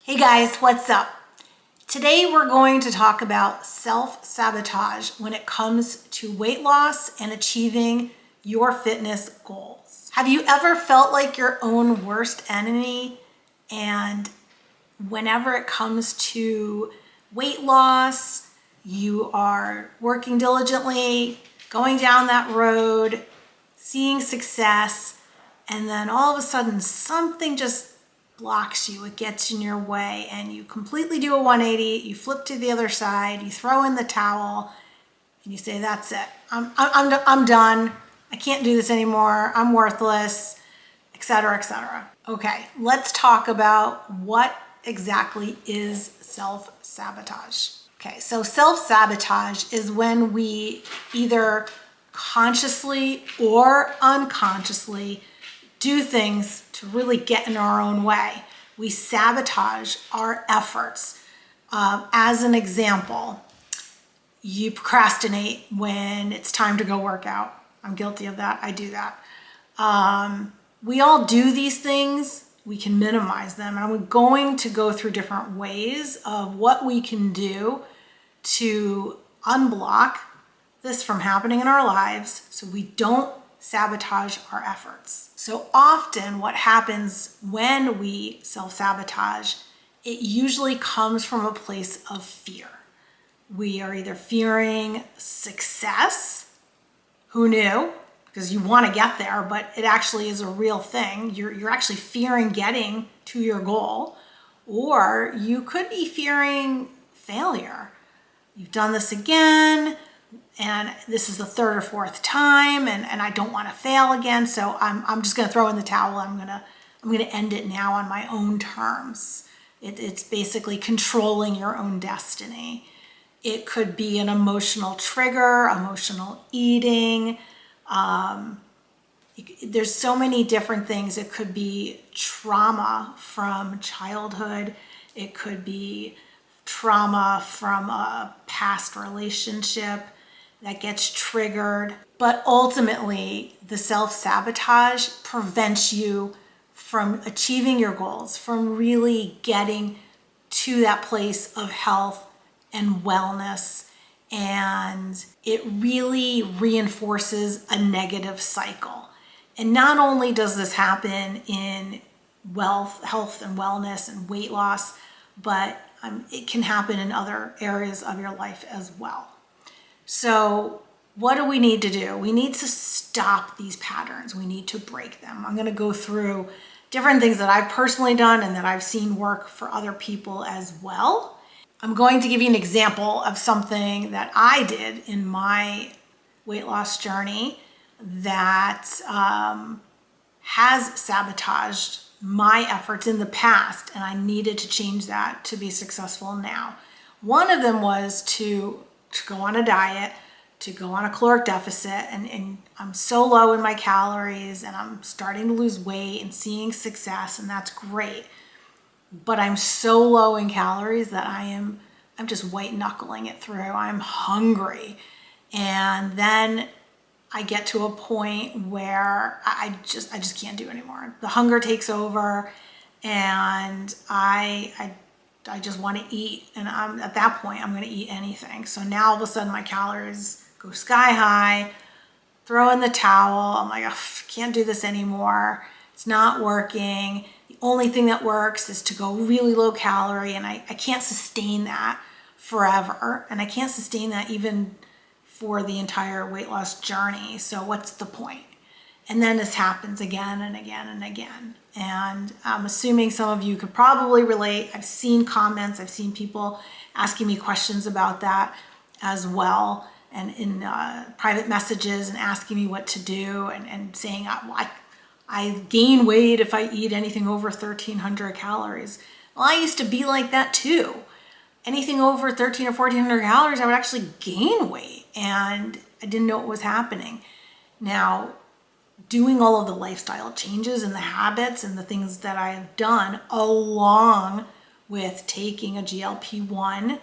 Hey guys, what's up? Today we're going to talk about self-sabotage when it comes to weight loss and achieving your fitness goals. Have you ever felt like your own worst enemy? And whenever it comes to weight loss, you are working diligently, going down that road, seeing success, and then all of a sudden something just blocks you, it gets in your way, and you completely do a 180, you flip to the other side, you throw in the towel, and you say, that's it. I'm done. I can't do this anymore. I'm worthless, etc., etc. Okay, let's talk about what exactly is self-sabotage. Okay, so self-sabotage is when we either consciously or unconsciously do things to really get in our own way. We sabotage our efforts. As an example, you procrastinate when it's time to go work out. I'm guilty of that. I do that. We all do these things. We can minimize them. And I'm going to go through different ways of what we can do to unblock this from happening in our lives so we don't sabotage our efforts. So often what happens when we self-sabotage, it usually comes from a place of fear. We are either fearing success, who knew? Because you want to get there, but it actually is a real thing. You're actually fearing getting to your goal, or you could be fearing failure. You've done this again, and this is the third or fourth time, and I don't want to fail again, so I'm just going to throw in the towel. I'm gonna end it now on my own terms. It's basically controlling your own destiny. It could be an emotional trigger, emotional eating. There's so many different things. It could be trauma from childhood. It could be trauma from a past relationship that gets triggered. But ultimately, the self-sabotage prevents you from achieving your goals, from really getting to that place of health and wellness. And it really reinforces a negative cycle. And not only does this happen in health and wellness and weight loss, but it can happen in other areas of your life as well. So what do we need to do? We need to stop these patterns. We need to break them. I'm going to go through different things that I've personally done and that I've seen work for other people as well. I'm going to give you an example of something that I did in my weight loss journey that has sabotaged my efforts in the past, and I needed to change that to be successful now. One of them was to go on a diet, to go on a caloric deficit, and I'm so low in my calories and I'm starting to lose weight and seeing success, and that's great. But I'm so low in calories that I'm just white knuckling it through. I'm hungry. And then I get to a point where I just can't do anymore. The hunger takes over, and I just want to eat, and at that point I'm going to eat anything. So now all of a sudden my calories go sky high, throw in the towel. I'm like, oh, can't do this anymore. It's not working. The only thing that works is to go really low calorie, and I can't sustain that forever, and I can't sustain that even for the entire weight loss journey. So what's the point? And then this happens again and again and again. And I'm assuming some of you could probably relate. I've seen comments, I've seen people asking me questions about that as well, and in private messages, and asking me what to do, and saying, I gain weight if I eat anything over 1,300 calories. Well, I used to be like that too. Anything over 1,300 or 1,400 calories, I would actually gain weight, and I didn't know what was happening. Now, doing all of the lifestyle changes and the habits and the things that I have done, along with taking a GLP-1,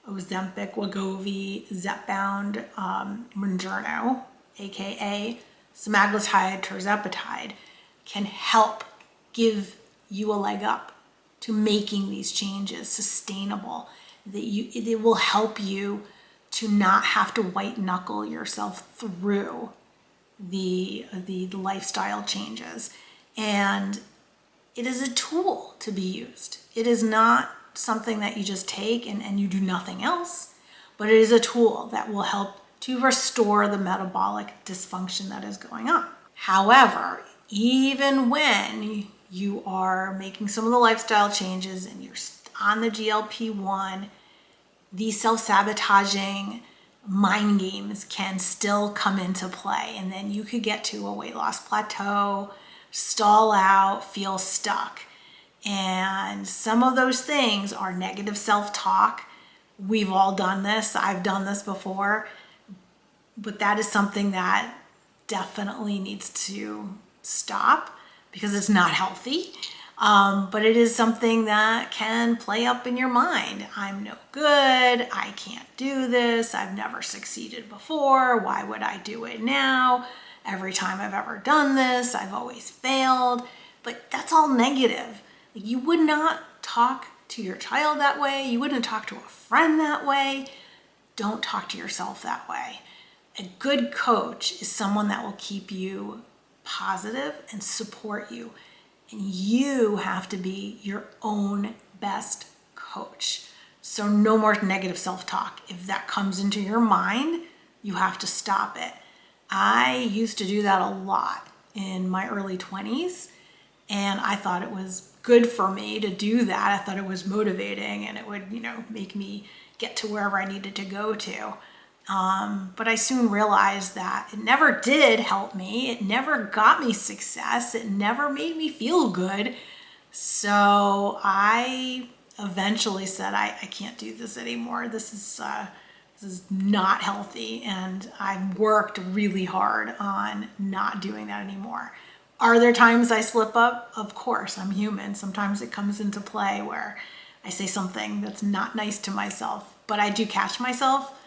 Ozempic, Wegovy, Zepbound, Mounjaro, aka semaglutide, tirzepatide, can help give you a leg up to making these changes sustainable, it will help you to not have to white knuckle yourself through the lifestyle changes. And it is a tool to be used. It is not something that you just take and you do nothing else, but it is a tool that will help to restore the metabolic dysfunction that is going on. However, even when you are making some of the lifestyle changes and you're on the GLP-1, these self-sabotaging mind games can still come into play. And then you could get to a weight loss plateau, stall out, feel stuck. And some of those things are negative self-talk. We've all done this. I've done this before. But that is something that definitely needs to stop because it's not healthy. But it is something that can play up in your mind. I'm no good. I can't do this. I've never succeeded before. Why would I do it now? Every time I've ever done this, I've always failed. But that's all negative. You would not talk to your child that way. You wouldn't talk to a friend that way. Don't talk to yourself that way. A good coach is someone that will keep you positive and support you. And you have to be your own best coach. So no more negative self-talk. If that comes into your mind, you have to stop it. I used to do that a lot in my early 20s, and I thought it was good for me to do that. I thought it was motivating and it would, make me get to wherever I needed to go to. But I soon realized that it never did help me. It never got me success. It never made me feel good. So I eventually said, I can't do this anymore. This is not healthy. And I've worked really hard on not doing that anymore. Are there times I slip up? Of course, I'm human. Sometimes it comes into play where I say something that's not nice to myself, but I do catch myself.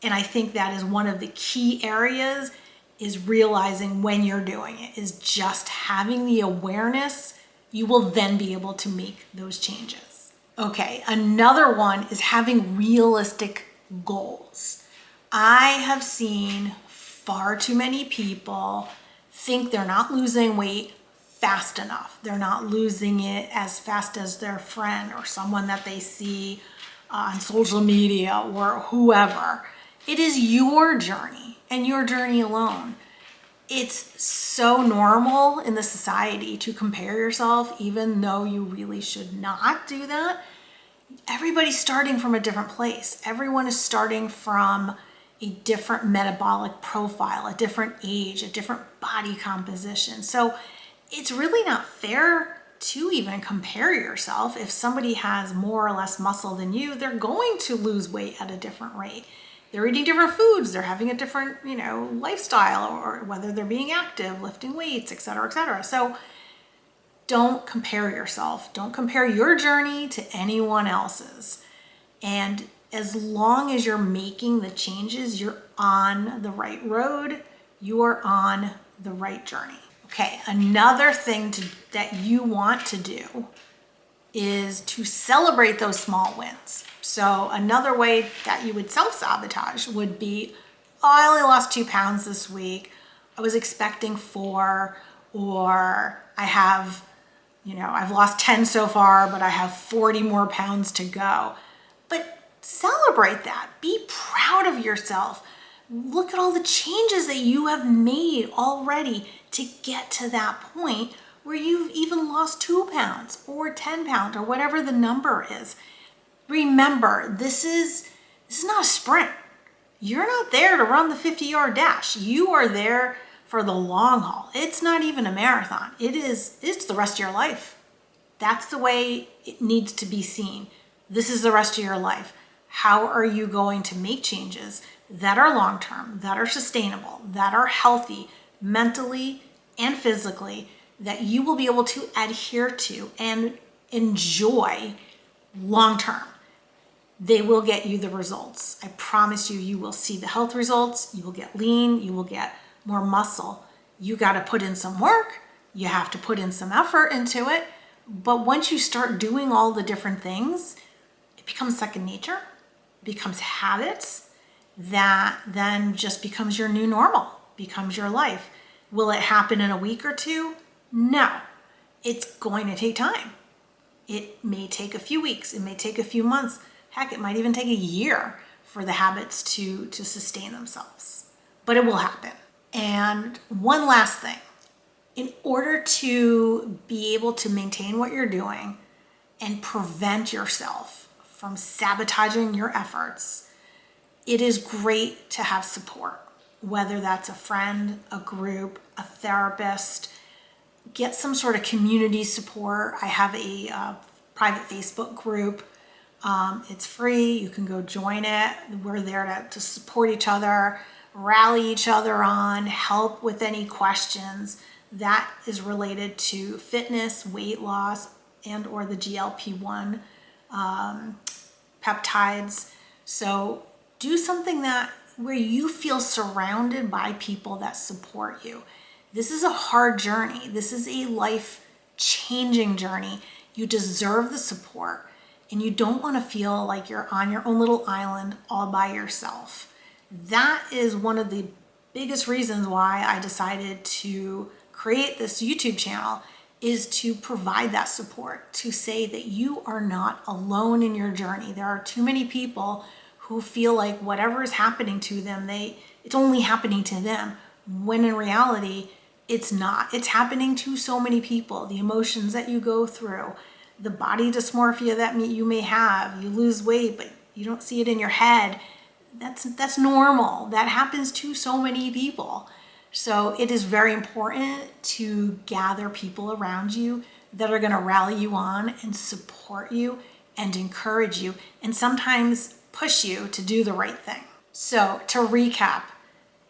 And I think that is one of the key areas, is realizing when you're doing it, is just having the awareness. You will then be able to make those changes. Okay, another one is having realistic goals. I have seen far too many people think they're not losing weight fast enough. They're not losing it as fast as their friend or someone that they see on social media or whoever. It is your journey and your journey alone. It's so normal in the society to compare yourself, even though you really should not do that. Everybody's starting from a different place. Everyone is starting from a different metabolic profile, a different age, a different body composition. So it's really not fair to even compare yourself. If somebody has more or less muscle than you, they're going to lose weight at a different rate. They're eating different foods, they're having a different, lifestyle, or whether they're being active, lifting weights, et cetera, et cetera. So don't compare yourself. Don't compare your journey to anyone else's. And as long as you're making the changes, you're on the right road, you are on the right journey. Okay, another thing that you want to do is to celebrate those small wins. So another way that you would self-sabotage would be, I only lost 2 pounds this week. I was expecting 4, or I have, I've lost 10 so far, but I have 40 more pounds to go. But celebrate that. Be proud of yourself. Look at all the changes that you have made already to get to that point where you've even lost 2 pounds or 10 pounds or whatever the number is. Remember, this is not a sprint. You're not there to run the 50-yard dash. You are there for the long haul. It's not even a marathon. It's the rest of your life. That's the way it needs to be seen. This is the rest of your life. How are you going to make changes that are long-term, that are sustainable, that are healthy mentally and physically, that you will be able to adhere to and enjoy long-term? They will get you the results. I promise you, you will see the health results. You will get lean. You will get more muscle. You got to put in some work. You have to put in some effort into it, But once you start doing all the different things, it becomes second nature, it becomes habits that then just becomes your new normal, becomes your life. Will it happen in a week or two? No, it's going to take time. It may take a few weeks, it may take a few months. Heck, it might even take a year for the habits to sustain themselves, but it will happen. And one last thing, in order to be able to maintain what you're doing and prevent yourself from sabotaging your efforts, it is great to have support, whether that's a friend, a group, a therapist. Get some sort of community support. I have a private Facebook group. It's free. You can go join it. We're there to support each other, rally each other on, help with any questions that is related to fitness, weight loss, and or the GLP-1 peptides. So do something where you feel surrounded by people that support you. This is a hard journey. This is a life-changing journey. You deserve the support, and you don't want to feel like you're on your own little island all by yourself. That is one of the biggest reasons why I decided to create this YouTube channel, is to provide that support, to say that you are not alone in your journey. There are too many people who feel like whatever is happening to them, it's only happening to them, when in reality, it's not. It's happening to so many people. The emotions that you go through, the body dysmorphia that you may have, you lose weight, but you don't see it in your head. That's normal. That happens to so many people. So it is very important to gather people around you that are going to rally you on and support you and encourage you, and sometimes push you to do the right thing. So to recap,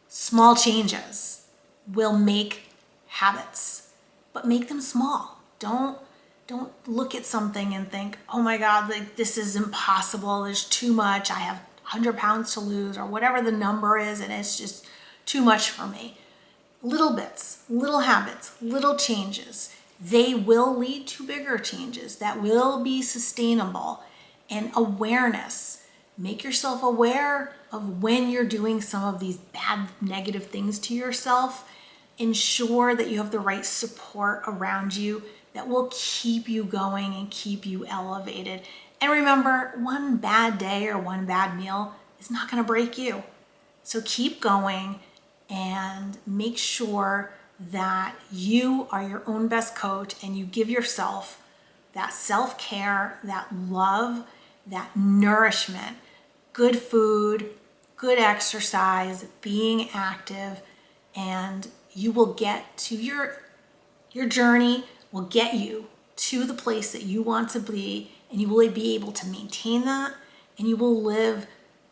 small changes will make habits, but make them small. Don't look at something and think, oh my God, like this is impossible. There's too much. I have 100 pounds to lose, or whatever the number is, and it's just too much for me. Little bits, little habits, little changes. They will lead to bigger changes that will be sustainable. And awareness. Make yourself aware of when you're doing some of these bad, negative things to yourself. Ensure that you have the right support around you that will keep you going and keep you elevated. And remember, one bad day or one bad meal is not going to break you. So keep going and make sure that you are your own best coach and you give yourself that self-care, that love, that nourishment, good food, good exercise, being active, and you will get to your journey will get you to the place that you want to be, and you will be able to maintain that, and you will live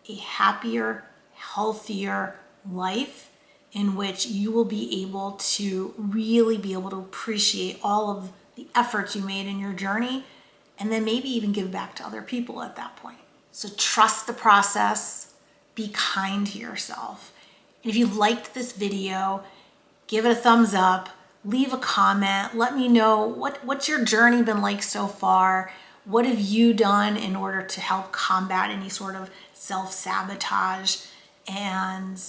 a happier, healthier life in which you will be able to really be able to appreciate all of the efforts you made in your journey, and then maybe even give back to other people at that point. So trust the process, be kind to yourself. And if you liked this video, give it a thumbs up, leave a comment, let me know what's your journey been like so far. What have you done in order to help combat any sort of self-sabotage? And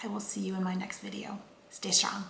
I will see you in my next video. Stay strong.